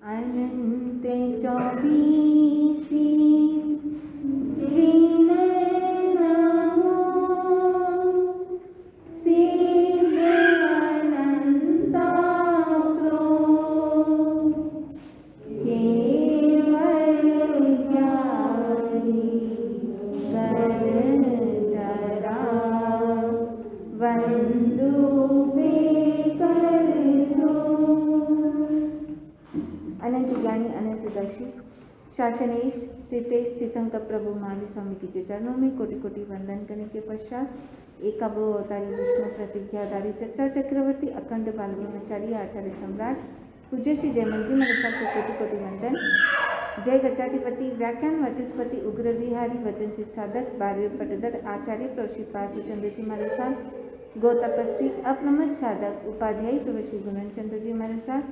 अनंत चौबीसी जिने नमो सिद्ध अनंता प्रो केवल ज्ञानी कर धरा वंदु बेकर जो। अनंत ज्ञानी अनंत दर्शी शासनेश स्थितेश तीर्थंकर प्रभु महावीर स्वामी जी के चरणों में कोटि कोटि वंदन करने के पश्चात एक अवतारी विष्णु प्रतिज्ञाधारी चर्चा चक्रवर्ती अखंड बाल ब्रह्मचारी आचार्य सम्राट पूज्य श्री जयमल जी महाराज को कोटि कोटि वंदन। जय गजाधिपति व्याख्यान वाचस्पति उग्र विहारी वचन सिद्ध साधक बार्य पटधर आचार्य प्रशिपाल चंद्र जी महाराज गौ तपस्वी अप्रमद साधक उपाध्यायी प्रभु श्री गुणन चंद्र जी महाराज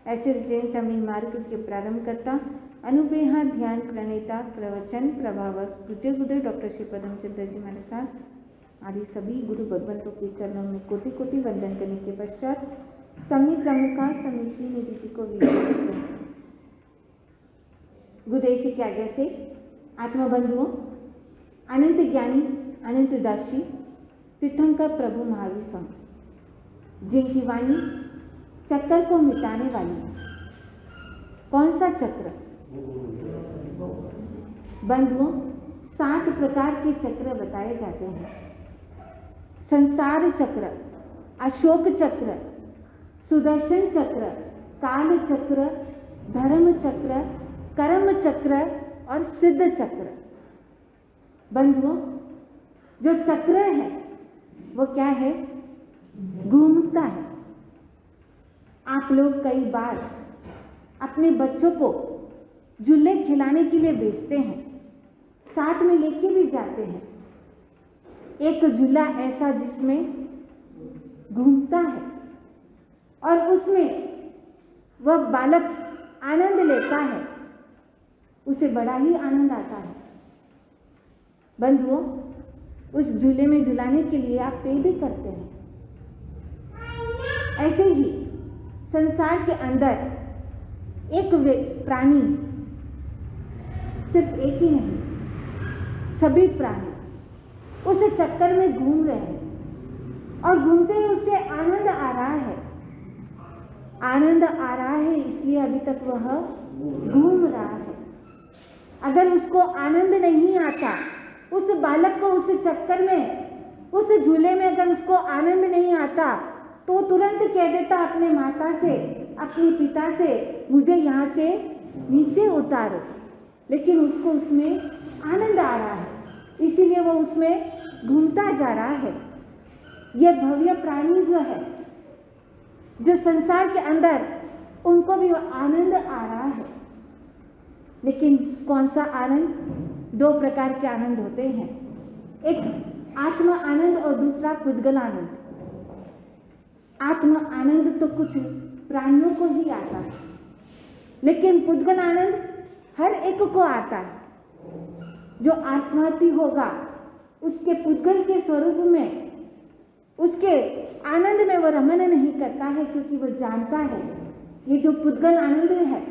ऐसे जैन समरी मार्ग के प्रारंभ करता अनुपेहा ध्यान प्रणेता प्रवचन प्रभावक पूज्य गुरु डॉक्टर श्री पदम चंद्र जी महाराज आदि सभी गुरु भगवंतों के चरणों में कोटि कोटि वंदन करने के पश्चात समी प्रमुखा समी श्री निधि जी को गुरुदेव की आज्ञा से आत्मबंधुओं अनंत ज्ञानी अनंत दर्शी तीर्थंकर प्रभु महावीर स्वामी जिनकी वाणी चक्कर को मिटाने वाली है। कौन सा चक्र? बंधुओं 7 प्रकार के चक्र बताए जाते हैं। संसार चक्र, अशोक चक्र, सुदर्शन चक्र, काल चक्र, धर्म चक्र, कर्म चक्र और सिद्ध चक्र। बंधुओं जो चक्र है वो क्या है? घूमता है। आप लोग कई बार अपने बच्चों को झूले खिलाने के लिए भेजते हैं, साथ में लेके भी जाते हैं। एक झूला ऐसा जिसमें घूमता है और उसमें वह बालक आनंद लेता है, उसे बड़ा ही आनंद आता है। बंधुओं उस झूले में झुलाने के लिए आप पे भी करते हैं। ऐसे ही संसार के अंदर एक प्राणी, सिर्फ एक ही नहीं, सभी प्राणी उस चक्कर में घूम रहे हैं और घूमते ही उससे आनंद आ रहा है। आनंद आ रहा है इसलिए अभी तक वह घूम रहा है। अगर उसको आनंद नहीं आता, उस बालक को उस चक्कर में, उस झूले में अगर उसको आनंद नहीं आता तो तुरंत कह देता अपने माता से, अपने पिता से, मुझे यहाँ से नीचे उतारो। लेकिन उसको उसमें आनंद आ रहा है, इसीलिए वो उसमें घूमता जा रहा है। ये भव्य प्राणी जो है, जो संसार के अंदर, उनको भी आनंद आ रहा है। लेकिन कौन सा आनंद? 2 प्रकार के आनंद होते हैं, एक आत्म आनंद और दूसरा पुद्गल आनंद। आत्म आनंद तो कुछ प्राणियों को ही आता है, लेकिन पुद्गल आनंद हर एक को आता है। जो आत्मार्थी होगा उसके पुद्गल के स्वरूप में, उसके आनंद में वो रमन नहीं करता है, क्योंकि वो जानता है ये जो पुद्गल आनंद है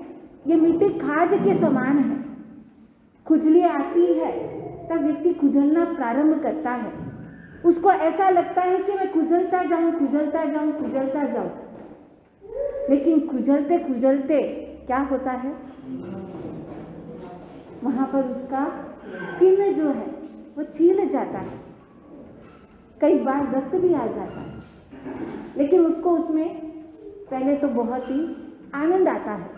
ये मिट्टी खाज के समान है। खुजली आती है तब व्यक्ति खुजलना प्रारंभ करता है। उसको ऐसा लगता है कि मैं खुजलता जाऊं, खुजलता जाऊं, खुजलता जाऊं। लेकिन खुजलते खुजलते क्या होता है? वहां पर उसका स्किन जो है वो छील जाता है, कई बार रक्त भी आ जाता है। लेकिन उसको उसमें पहले तो बहुत ही आनंद आता है।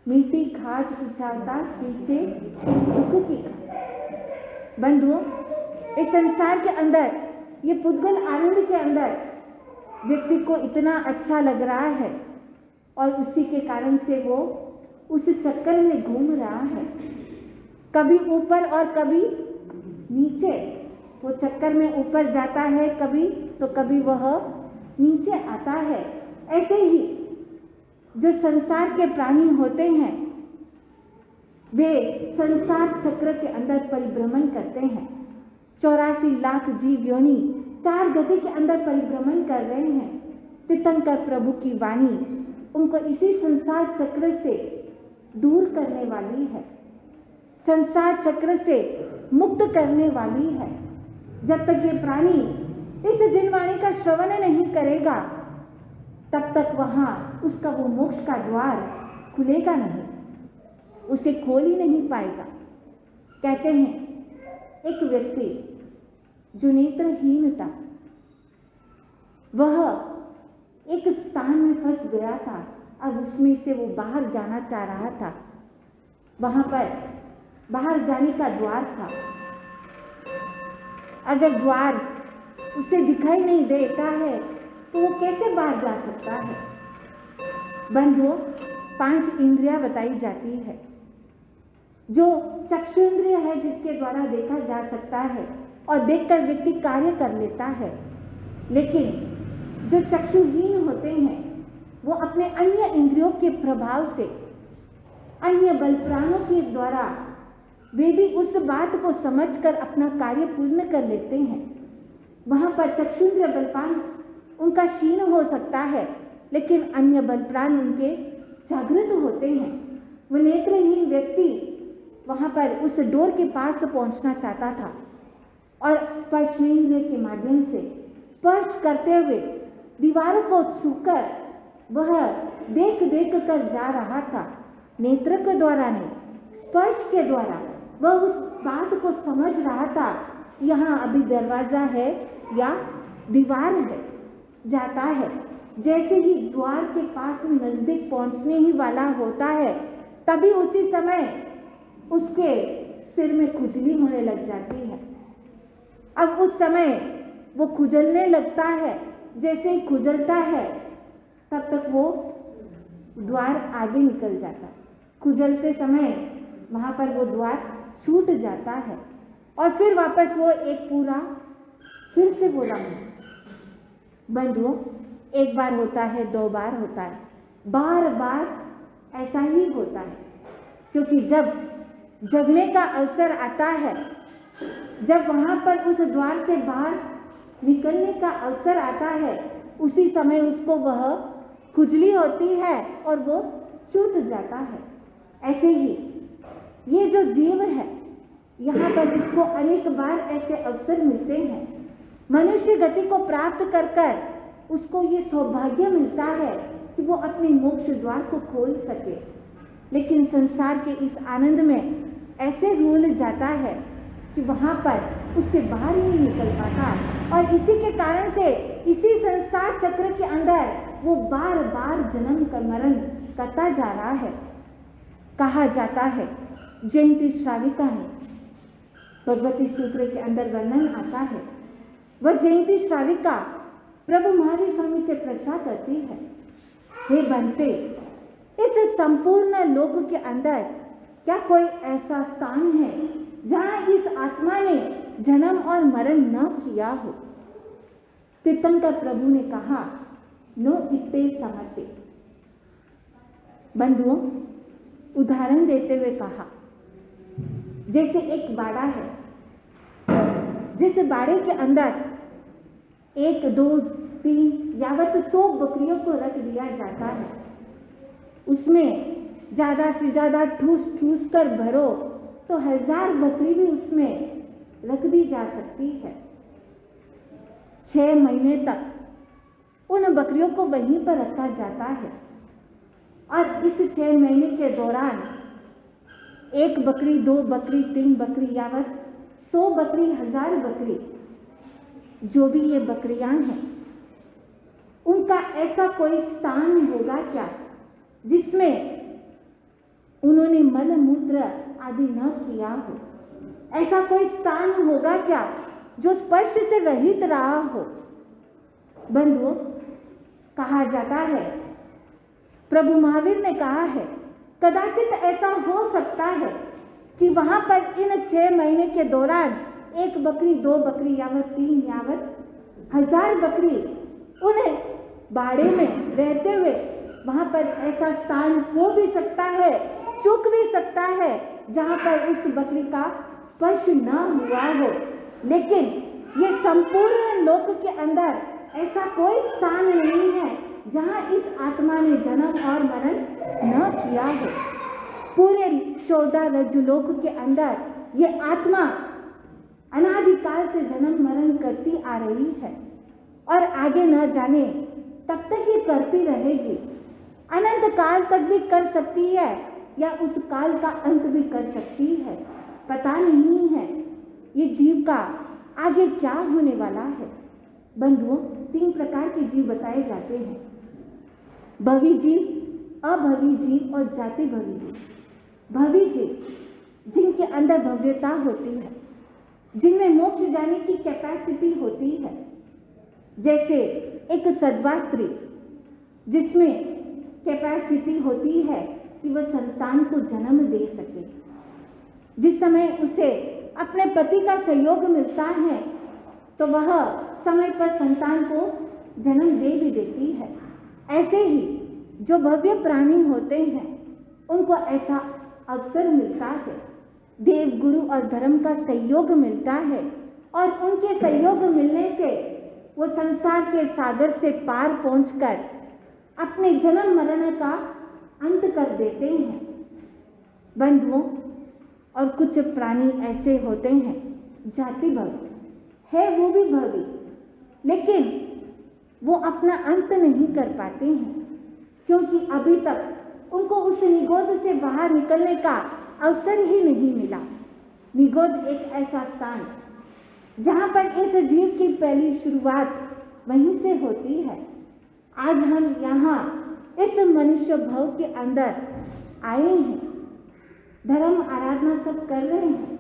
मिट्टी खाज उछालता पीछे दुख की। बंधुओं इस संसार के अंदर, ये पुद्गल आनंद के अंदर व्यक्ति को इतना अच्छा लग रहा है और उसी के कारण से वो उस चक्कर में घूम रहा है, कभी ऊपर और कभी नीचे। वो चक्कर में ऊपर जाता है कभी, तो कभी वह नीचे आता है। ऐसे ही जो संसार के प्राणी होते हैं वे संसार चक्र के अंदर परिभ्रमण करते हैं। 84 लाख जीव योनि 4 गति के अंदर परिभ्रमण कर रहे हैं। तीर्थंकर प्रभु की वाणी उनको इसी संसार चक्र से दूर करने वाली है, संसार चक्र से मुक्त करने वाली है। जब तक ये प्राणी इस जिनवाणी का श्रवण नहीं करेगा तब तक वहाँ उसका वो मोक्ष का द्वार खुलेगा नहीं, उसे खोल ही नहीं पाएगा। कहते हैं एक व्यक्ति जो नेत्रहीन था, वह एक स्थान में फंस गया था। अब उसमें से वो बाहर जाना चाह रहा था। वहां पर बाहर जाने का द्वार था। अगर द्वार उसे दिखाई नहीं देता है तो वो कैसे बाहर जा सकता है? बंधुओं, 5 इंद्रियां बताई जाती है। जो चक्षु इंद्रिय है जिसके द्वारा देखा जा सकता है और देखकर व्यक्ति कार्य कर लेता है, लेकिन जो चक्षुहीन होते हैं वो अपने अन्य इंद्रियों के प्रभाव से, अन्य बल प्राणों के द्वारा वे भी उस बात को समझकर अपना कार्य पूर्ण कर लेते हैं। वहाँ पर चक्षुंद्रिय बलपान उनका क्षीण हो सकता है, लेकिन अन्य बल प्राण उनके जागृत होते हैं। वो नेत्रहीन व्यक्ति वहाँ पर उस डोर के पास पहुँचना चाहता था और स्पर्शेंद्रिय के माध्यम से स्पर्श करते हुए दीवारों को छूकर वह देख देख कर जा रहा था। नेत्र के द्वारा नहीं, स्पर्श के द्वारा वह उस बात को समझ रहा था, यहाँ अभी दरवाजा है या दीवार है, जाता है। जैसे ही द्वार के पास में नजदीक पहुंचने ही वाला होता है, तभी उसी समय उसके सिर में खुजली होने लग जाती है। अब उस समय वो खुजलने लगता है। जैसे ही खुजलता है तब तक वो द्वार आगे निकल जाता है। खुजलते समय वहाँ पर वो द्वार छूट जाता है और फिर वापस वो एक पूरा फिर से बोला। बंधुओं, एक बार होता है, 2 बार होता है, बार बार ऐसा ही होता है, क्योंकि जब जगने का अवसर आता है, जब वहाँ पर उस द्वार से बाहर निकलने का अवसर आता है, उसी समय उसको वह खुजली होती है और वो छूट जाता है। ऐसे ही ये जो जीव है, यहाँ पर इसको अनेक बार ऐसे अवसर मिलते हैं। मनुष्य गति को प्राप्त कर कर उसको ये सौभाग्य मिलता है कि वो अपने मोक्ष द्वार को खोल सके, लेकिन संसार के इस आनंद में ऐसे रूल जाता है कि वहाँ पर उससे बाहर नहीं निकल पाता और इसी के कारण से इसी संसार चक्र के अंदर वो बार बार जन्म का मरण करता जा रहा है। कहा जाता है, जयंती श्राविका में भगवती सूत्र के अंदर वर्णन आता है, वह जयंती श्राविका प्रभु महावीर स्वामी से प्रार्थना करती है, हे बनते, इस संपूर्ण लोक के अंदर क्या कोई ऐसा स्थान है जहाँ इस आत्मा ने जन्म और मरण न किया हो? तीर्थंकर प्रभु ने कहा, नो इत्ते समते। बंधुओं, उदाहरण देते हुए कहा, जैसे एक बाड़ा है, जिस बाड़े के अंदर 1, 2, 3 यावत 100 बकरियों को रख दिया जाता है। उसमें ज़्यादा से ज़्यादा ठूस ठूस कर भरो तो 1000 बकरी भी उसमें रख दी जा सकती है। 6 महीने तक उन बकरियों को वहीं पर रखा जाता है और इस 6 महीने के दौरान 1 बकरी, 2 बकरी, 3 बकरी यावत 100 बकरी, 1000 बकरी, जो भी ये बकरियां हैं, उनका ऐसा कोई स्थान होगा क्या जिसमें उन्होंने मल मूत्र आदि न किया हो? ऐसा कोई स्थान होगा क्या जो स्पर्श से रहित रहा हो? बंधुओं, कहा जाता है, प्रभु महावीर ने कहा है, कदाचित ऐसा हो सकता है कि वहां पर इन 6 महीने के दौरान 1 बकरी, 2 बकरी यावत 3 यावत 1000 बकरी उन्हें बाड़े में रहते हुए वहां पर ऐसा स्थान हो भी सकता है, चूक भी सकता है, जहां पर उस बकरी का स्पर्श न हुआ हो। लेकिन ये संपूर्ण लोक के अंदर ऐसा कोई स्थान नहीं है जहाँ इस आत्मा ने जन्म और मरण न किया हो। पूरे 14 रज्जुलोक के अंदर ये आत्मा अनादिकाल से जन्म मरण करती आ रही है और आगे न जाने तब तक ये करती रहेगी। अनंत काल तक भी कर सकती है या उस काल का अंत भी कर सकती है, पता नहीं है ये जीव का आगे क्या होने वाला है। बंधुओं, 3 प्रकार के जीव बताए जाते हैं, भवी जीव, अभवी जीव और जाति भवी जीव। भवी जीव जिनके अंदर भव्यता होती है, जिनमें मोक्ष जाने की कैपेसिटी होती है, जैसे एक सद्वा स्त्री जिसमें कैपेसिटी होती है कि वह संतान को जन्म दे सके। जिस समय उसे अपने पति का सहयोग मिलता है तो वह समय पर संतान को जन्म दे भी देती है। ऐसे ही जो भव्य प्राणी होते हैं उनको ऐसा अवसर मिलता है, देव गुरु और धर्म का सहयोग मिलता है और उनके सहयोग मिलने से वो संसार के सागर से पार पहुंचकर अपने जन्म मरण का अंत कर देते हैं। बंधुओं, और कुछ प्राणी ऐसे होते हैं जाति भवी है, वो भी भवी, लेकिन वो अपना अंत नहीं कर पाते हैं क्योंकि अभी तक उनको उस निगोद से बाहर निकलने का अवसर ही नहीं मिला। निगोद एक ऐसा स्थान जहाँ पर इस जीव की पहली शुरुआत वहीं से होती है। आज हम यहाँ इस मनुष्य भव के अंदर आए हैं, धर्म आराधना सब कर रहे हैं।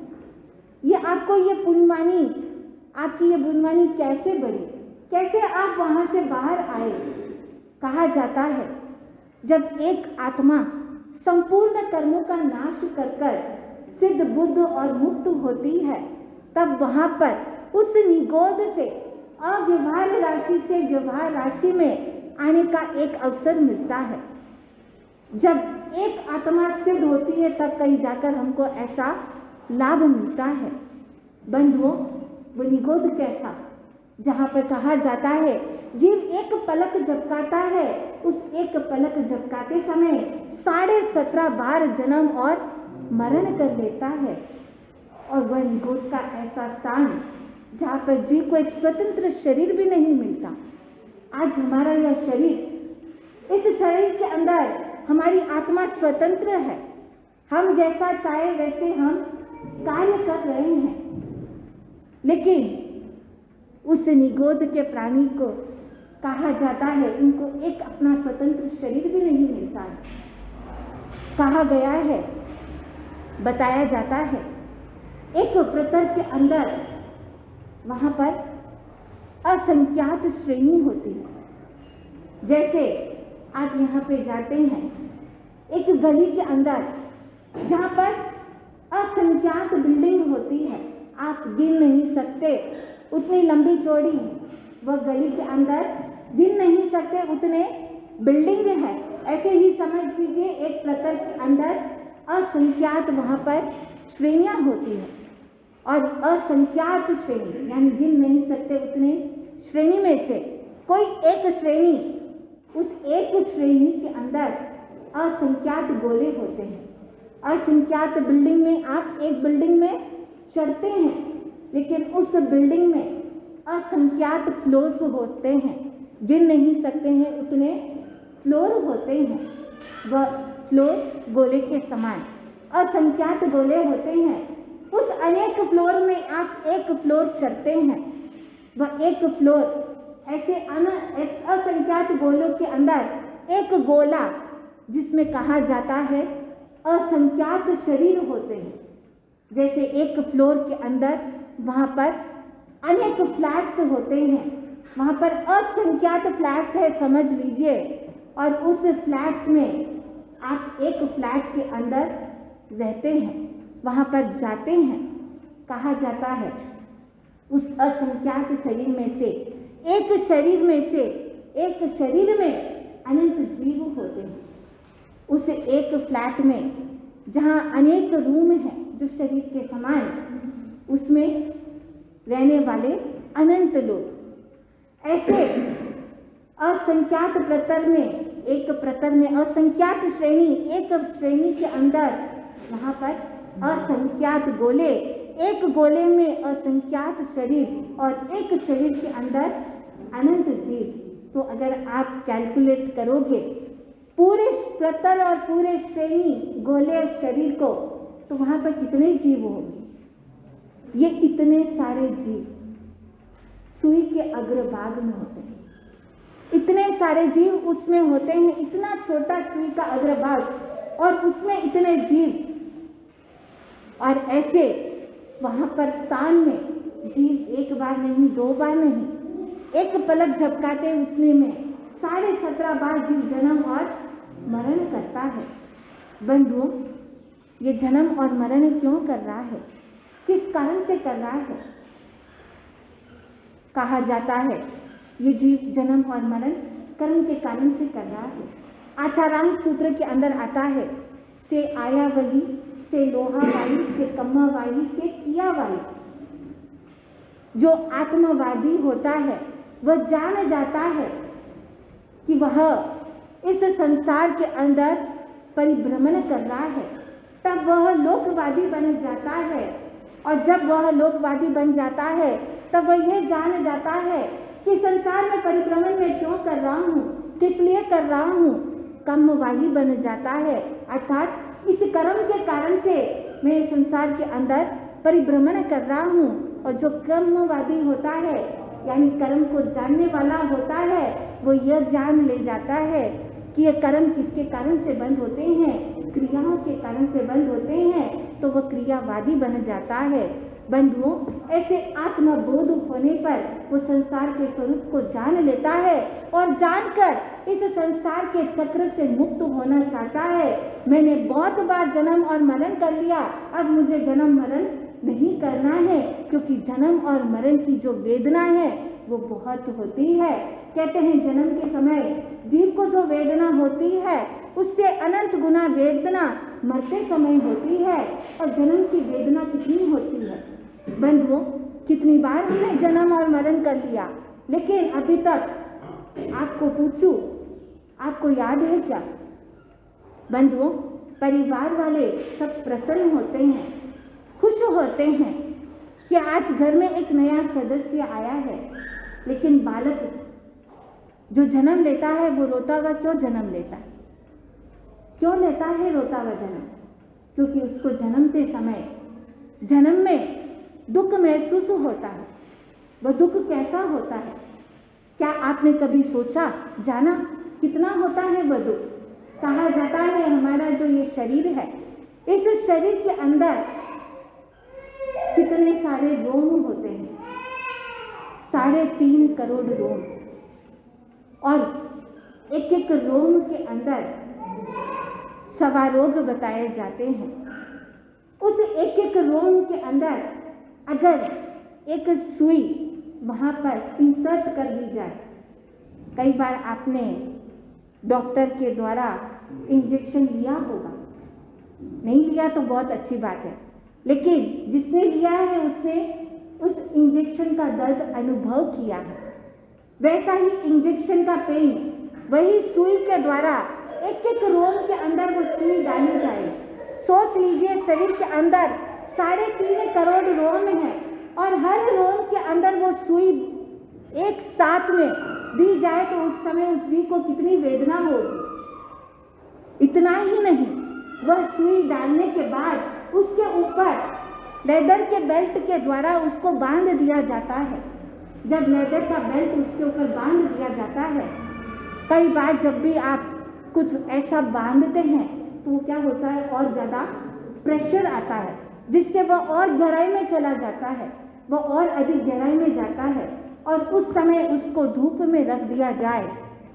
ये आपको ये पुण्यवानी, आपकी ये पुण्यवानी कैसे बढ़ी, कैसे आप वहाँ से बाहर आए? कहा जाता है जब एक आत्मा संपूर्ण कर्मों का नाश कर कर सिद्ध बुद्ध और मुक्त होती है तब वहाँ पर उस निगोद से अव्यवहार राशि से व्यवहार राशि में आने का एक अवसर मिलता है। जब एक आत्मा सिद्ध होती है तब कहीं जाकर हमको ऐसा लाभ मिलता है। बंधुओं, वो निगोद कैसा, जहाँ पर कहा जाता है जीव एक पलक झपकाता है, उस एक पलक झपकाते समय 17.5 बार जन्म और मरण कर लेता है। और वह निगोद का ऐसा स्थान जहाँ पर जीव को एक स्वतंत्र शरीर भी नहीं मिलता। आज हमारा यह शरीर, इस शरीर के अंदर हमारी आत्मा स्वतंत्र है, हम जैसा चाहे वैसे हम कार्य कर रहे हैं, लेकिन उस निगोद के प्राणी को कहा जाता है इनको एक अपना स्वतंत्र शरीर भी नहीं मिलता है। कहा गया है, बताया जाता है एक प्रतर के अंदर वहाँ पर असंख्यात श्रेणी होती है। जैसे आप यहाँ पे जाते हैं एक गली के अंदर जहाँ पर असंख्यात बिल्डिंग होती है, आप गिन नहीं सकते उतनी लंबी चौड़ी वह गली के अंदर, गिन नहीं सकते उतने बिल्डिंग है। ऐसे ही समझ लीजिए एक प्रतर के अंदर असंख्यात वहाँ पर श्रेणियाँ होती हैं और असंख्यात श्रेणी यानी गिन नहीं सकते उतने श्रेणी में से कोई एक श्रेणी, उस एक श्रेणी के अंदर असंख्यात गोले होते हैं। असंख्यात बिल्डिंग में आप एक बिल्डिंग में चढ़ते हैं, लेकिन उस बिल्डिंग में असंख्यात फ्लोर्स होते हैं, गिन नहीं सकते हैं उतने फ्लोर होते हैं। वह फ्लोर गोले के समान असंख्यात गोले होते हैं। उस अनेक फ्लोर में आप एक फ्लोर चढ़ते हैं, वह एक फ्लोर ऐसे असंख्यात गोलों के अंदर एक गोला जिसमें कहा जाता है असंख्यात शरीर होते हैं। जैसे एक फ्लोर के अंदर वहाँ पर अनेक फ्लैट्स होते हैं, वहाँ पर असंख्यात फ्लैट्स है समझ लीजिए, और उस फ्लैट्स में आप एक फ्लैट के अंदर रहते हैं, वहाँ पर जाते हैं। कहा जाता है उस असंख्यात शरीर में से एक शरीर में से एक शरीर में अनंत जीव होते हैं। उस एक फ्लैट में जहाँ अनेक रूम हैं जो शरीर के समान, उसमें रहने वाले अनंत लोग। ऐसे असंख्यात प्रतर में, एक प्रतर में असंख्यात श्रेणी, एक श्रेणी के अंदर वहाँ पर असंख्यात गोले, एक गोले में असंख्यात शरीर और एक शरीर के अंदर अनंत जीव। तो अगर आप कैलकुलेट करोगे पूरे प्रतर और पूरे श्रेणी गोले शरीर को, तो वहाँ पर कितने जीव होंगे? ये इतने सारे जीव सुई के अग्रभाग में होते हैं, इतने सारे जीव उसमें होते हैं, इतना छोटा सुई का अग्रभाग और उसमें इतने जीव। और ऐसे वहाँ पर स्थान में जीव एक बार नहीं, दो बार नहीं, एक पलक झपकाते उतने में 17.5 बार जीव जन्म और मरण करता है। बंधुओं, ये जन्म और मरण क्यों कर रहा है? किस कारण से कर रहा है? कहा जाता है ये जीव जन्म और मरण कर्म के कारण से कर रहा है। आचारांग सूत्र के अंदर आता है, से आया वही, से लोहा वाई, से कम्मा वाई, से किया वाई। जो आत्मवादी होता है वह जान जाता है कि वह इस संसार के अंदर परिभ्रमण कर रहा है, तब वह लोकवादी बन जाता है। और जब वह लोकवादी बन जाता है तब वह यह जान जाता है कि संसार में परिभ्रमण मैं क्यों कर रहा हूँ, किस लिए कर रहा हूँ। कर्मवादी बन जाता है, अर्थात इस कर्म के कारण से मैं संसार के अंदर परिभ्रमण कर रहा हूँ। और जो कर्मवादी होता है यानी कर्म को जानने वाला होता है, वो यह जान ले जाता है कि ये कर्म किसके कारण से बंद होते हैं, क्रियाओं के कारण से बंद होते हैं, तो वह क्रियावादी बन जाता है। बंधुओं, ऐसे आत्मबोध होने पर वो संसार के स्वरूप को जान लेता है और जानकर इस संसार के चक्र से मुक्त होना चाहता है। मैंने बहुत बार जन्म और मरण कर लिया, अब मुझे जन्म मरण नहीं करना है, क्योंकि जन्म और मरण की जो वेदना है वो बहुत होती है। कहते हैं जन्म के समय जीव को जो वेदना होती है उससे अनंत गुना वेदना मरते समय होती है। और जन्म की वेदना कितनी होती है बंधुओं, कितनी बार हमने जन्म और मरण कर लिया, लेकिन अभी तक आपको पूछूं, आपको याद है क्या? बंधुओं, परिवार वाले सब प्रसन्न होते हैं, खुश होते हैं कि आज घर में एक नया सदस्य आया है। लेकिन बालक जो जन्म लेता है वो रोता हुआ क्यों जन्म लेता है? क्यों लेता है रोता हुआ जन्म? क्योंकि उसको जन्मते समय जन्म में दुख महसूस होता है। वह दुख कैसा होता है? क्या आपने कभी सोचा, जाना कितना होता है वह दुख? कहा जाता है हमारा जो ये शरीर है, इस शरीर के अंदर कितने सारे रोम होते हैं, 3.5 करोड़ रोम। और एक एक रोम के अंदर सवा रोग बताए जाते हैं। उस एक एक रोम के अंदर अगर एक सुई वहाँ पर इंसर्ट कर दी जाए, कई बार आपने डॉक्टर के द्वारा इंजेक्शन लिया होगा, नहीं लिया तो बहुत अच्छी बात है, लेकिन जिसने लिया है उसने उस इंजेक्शन का दर्द अनुभव किया है। वैसा ही इंजेक्शन का पेन वही सुई के द्वारा एक एक रोम के अंदर वो सुई डाली जाए। सोच लीजिए शरीर के अंदर 3.5 करोड़ रोम है और हर रोम के अंदर वो सुई एक साथ में दी जाए तो उस समय उस जीव को कितनी वेदना होगी। इतना ही नहीं, वह सुई डालने के बाद उसके ऊपर लेदर के बेल्ट के द्वारा उसको बांध दिया जाता है। जब लेदर का बेल्ट उसके ऊपर बांध दिया जाता है, कई बार जब भी आप कुछ ऐसा बांधते हैं तो क्या होता है, और ज़्यादा प्रेशर आता है, जिससे वह और गहराई में चला जाता है, वह और अधिक गहराई में जाता है। और उस समय उसको धूप में रख दिया जाए,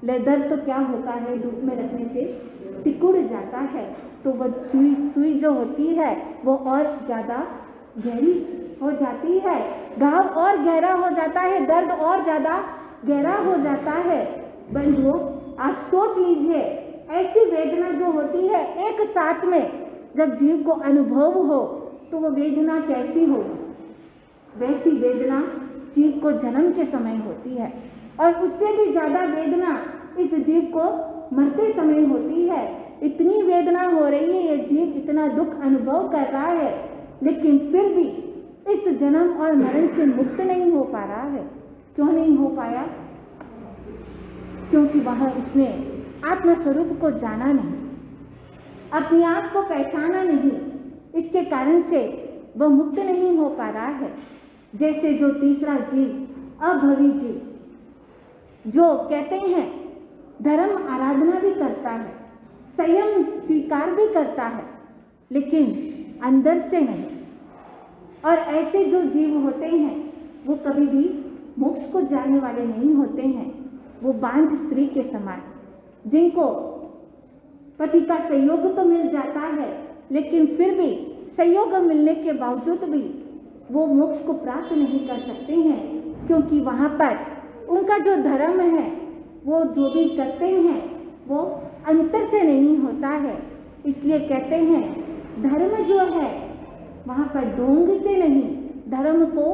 लेदर तो क्या होता है, धूप में रखने से सिकुड़ जाता है, तो वह सुई जो होती है वो और ज़्यादा गहरी हो जाती है, घाव और गहरा हो जाता है, दर्द और ज़्यादा गहरा हो जाता है। बंधुओं, आप सोच लीजिए ऐसी वेदना जो होती है एक साथ में जब जीव को अनुभव हो तो वो वेदना कैसी होगी। वैसी वेदना जीव को जन्म के समय होती है। और उससे भी ज़्यादा वेदना इस जीव को मरते समय होती है। इतनी वेदना हो रही है, ये जीव इतना दुख अनुभव कर रहा है, लेकिन फिर भी इस जन्म और मरण से मुक्त नहीं हो पा रहा है। क्यों नहीं हो पाया? क्योंकि वह उसने आत्मस्वरूप को जाना नहीं, अपने आप को पहचाना नहीं। इसके कारण से वह मुक्त नहीं हो पा रहा है। जैसे जो तीसरा जीव, अभवी जीव, जो कहते हैं धर्म आराधना भी करता है, संयम स्वीकार भी करता है, लेकिन अंदर से नहीं। और ऐसे जो जीव होते हैं वो कभी भी मोक्ष को जाने वाले नहीं होते हैं। वो बांझ स्त्री के समान, जिनको पति का सहयोग तो मिल जाता है, लेकिन फिर भी सहयोग मिलने के बावजूद भी वो मोक्ष को प्राप्त नहीं कर सकते हैं, क्योंकि वहाँ पर उनका जो धर्म है, वो जो भी करते हैं वो अंतर से नहीं होता है। इसलिए कहते हैं धर्म जो है वहाँ पर ढोंग से नहीं, धर्म को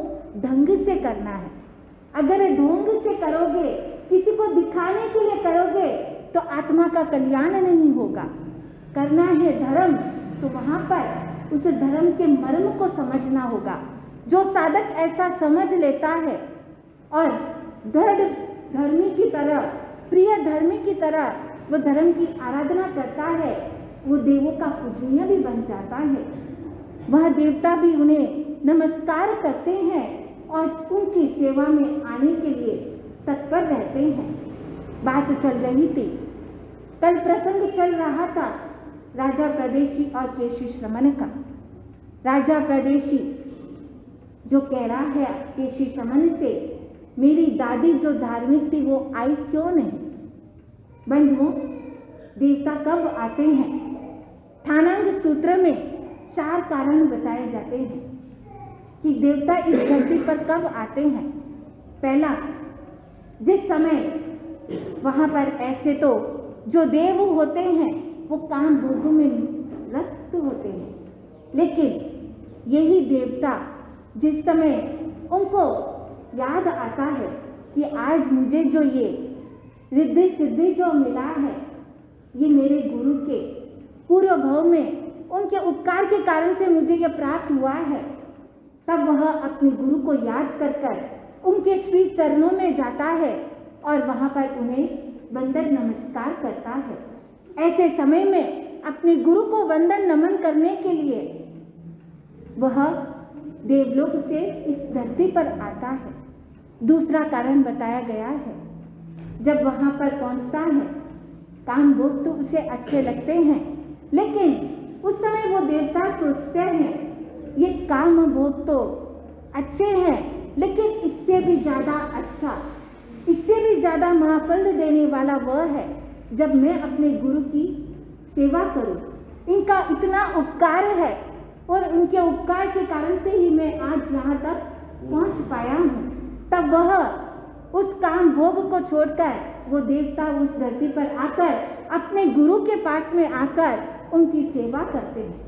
ढंग से करना है। अगर ढोंग से करोगे, किसी को दिखाने के लिए करोगे, तो आत्मा का कल्याण नहीं होगा। करना है धर्म, तो वहाँ पर उस धर्म के मर्म को समझना होगा। जो साधक ऐसा समझ लेता है और दृढ़ धर्मी की तरह, प्रिय धर्मी की तरह वो धर्म की आराधना करता है, वो देवों का पूजनीय भी बन जाता है। वह देवता भी उन्हें नमस्कार करते हैं और उनकी सेवा में आने के लिए तत्पर रहते हैं। बात चल रही थी, कल प्रसंग चल रहा था राजा प्रदेशी और केशी श्रमण का। राजा प्रदेशी जो कह रहा है केशी श्रमण से, मेरी दादी जो धार्मिक थी वो आई क्यों नहीं? बंधुओं, देवता कब आते हैं? ठाणांग सूत्र में 4 कारण बताए जाते हैं कि देवता इस धरती पर कब आते हैं। पहला, जिस समय वहाँ पर ऐसे तो जो देव होते हैं वो काम भोग में रत होते हैं, लेकिन यही देवता जिस समय उनको याद आता है कि आज मुझे जो ये रिद्धि सिद्धि जो मिला है, ये मेरे गुरु के पूर्व भाव में उनके उपकार के कारण से मुझे यह प्राप्त हुआ है, तब वह अपने गुरु को याद कर कर उनके श्री चरणों में जाता है और वहाँ पर उन्हें वंदन नमस्कार करता है। ऐसे समय में अपने गुरु को वंदन नमन करने के लिए वह देवलोक से इस धरती पर आता है। दूसरा कारण बताया गया है, जब वहाँ पर पहुँचता है, काम भोग तो उसे अच्छे लगते हैं, लेकिन उस समय वो देवता सोचते हैं ये काम भोग तो अच्छे हैं, लेकिन इससे भी ज़्यादा अच्छा, इससे भी ज़्यादा महाफल देने वाला वह है जब मैं अपने गुरु की सेवा करूं। इनका इतना उपकार है और उनके उपकार के कारण से ही मैं आज यहाँ तक पहुँच पाया हूँ। तब वह उस काम भोग को छोड़कर वो देवता उस धरती पर आकर अपने गुरु के पास में आकर उनकी सेवा करते हैं।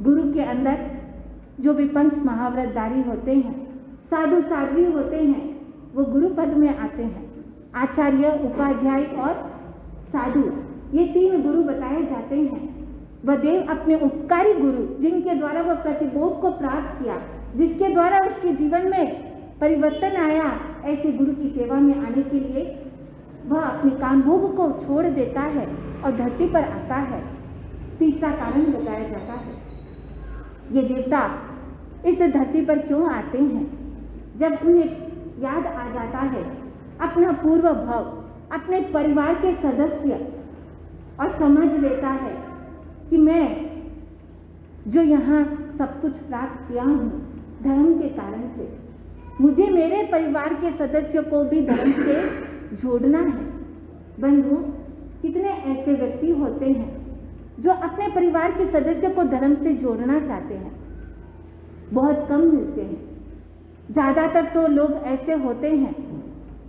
गुरु के अंदर जो भी पंच महाव्रतधारी होते हैं, साधु साध्वी होते हैं, वो गुरु पद में आते हैं। आचार्य, उपाध्याय और साधु, ये 3 गुरु बताए जाते हैं। वह देव अपने उपकारी गुरु, जिनके द्वारा वह प्रतिबोध को प्राप्त किया, जिसके द्वारा उसके जीवन में परिवर्तन आया, ऐसे गुरु की सेवा में आने के लिए वह अपने काम भोग को छोड़ देता है और धरती पर आता है। तीसरा कारण बताया जाता है, ये देवता इस धरती पर क्यों आते हैं? जब उन्हें याद आ जाता है अपना पूर्व भाव, अपने परिवार के सदस्य, और समझ लेता है कि मैं जो यहाँ सब कुछ प्राप्त किया हूँ धर्म के कारण से, मुझे मेरे परिवार के सदस्यों को भी धर्म से जोड़ना है। बंधु, कितने ऐसे व्यक्ति होते हैं जो अपने परिवार के सदस्य को धर्म से जोड़ना चाहते हैं? बहुत कम मिलते हैं। ज़्यादातर तो लोग ऐसे होते हैं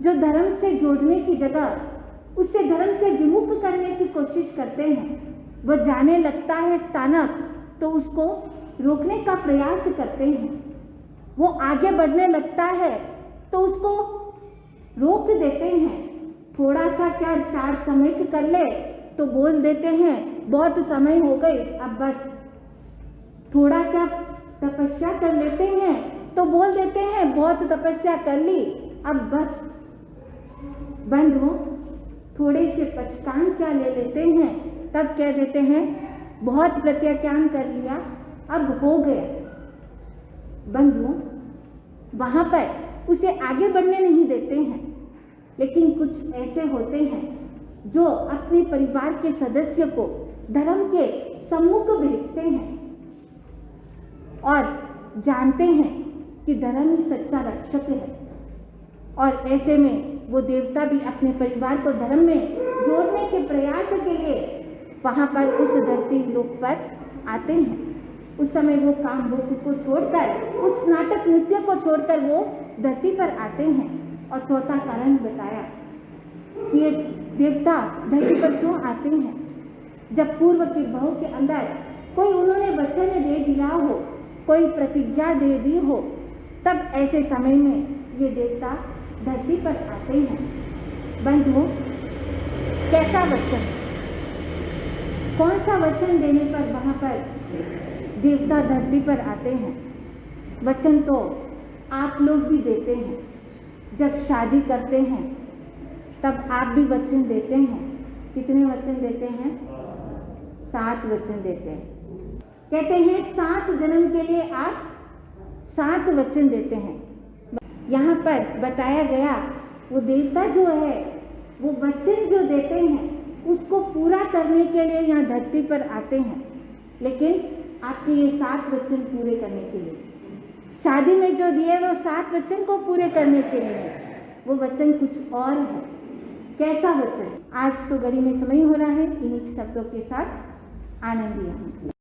जो धर्म से जोड़ने की जगह उससे धर्म से विमुख करने की कोशिश करते हैं। वह जाने लगता है स्थानक तो उसको रोकने का प्रयास करते हैं। वो आगे बढ़ने लगता है तो उसको रोक देते हैं। थोड़ा सा क्या चार समय कर ले तो बोल देते हैं बहुत समय हो गई अब बस। थोड़ा क्या तपस्या कर लेते हैं तो बोल देते हैं बहुत तपस्या कर ली अब बस। बंधुओं, थोड़े से पचकान क्या ले लेते हैं तब कह देते हैं बहुत प्रत्याख्यान कर लिया अब हो गया। बंधुओं, वहां पर उसे आगे बढ़ने नहीं देते हैं। लेकिन कुछ ऐसे होते हैं जो अपने परिवार के सदस्य को धर्म के सम्मुख भेजते हैं और जानते हैं कि धर्म ही सच्चा रक्षक है। और ऐसे में वो देवता भी अपने परिवार को धर्म में जोड़ने के प्रयास के लिए वहाँ पर उस धरती लोक पर आते हैं। उस समय वो काम भोग को छोड़कर, उस नाटक नृत्य को छोड़कर वो धरती पर आते हैं। और चौथा कारण बताया कि ये देवता धरती पर क्यों आते हैं। जब पूर्व के भाव के अंदर कोई उन्होंने वचन दे दिया हो, कोई प्रतिज्ञा दे दी हो, तब ऐसे समय में ये देवता धरती पर आते हैं। बंधुओं, कैसा वचन, कौन सा वचन देने पर वहाँ पर देवता धरती पर आते हैं। वचन तो आप लोग भी देते हैं। जब शादी करते हैं तब आप भी वचन देते हैं। कितने वचन देते हैं? 7 वचन देते हैं। कहते हैं 7 जन्म के लिए आप 7 वचन देते हैं। यहाँ पर बताया गया वो देवता जो है वो वचन जो देते हैं उसको पूरा करने के लिए यहाँ धरती पर आते हैं। लेकिन आपके ये 7 वचन पूरे करने के लिए, शादी में जो दिए वो 7 वचन को पूरे करने के लिए, वो वचन कुछ और है। कैसा वचन? आज तो घड़ी में समय हो रहा है। इन्हीं शब्दों के साथ आनंद लिया।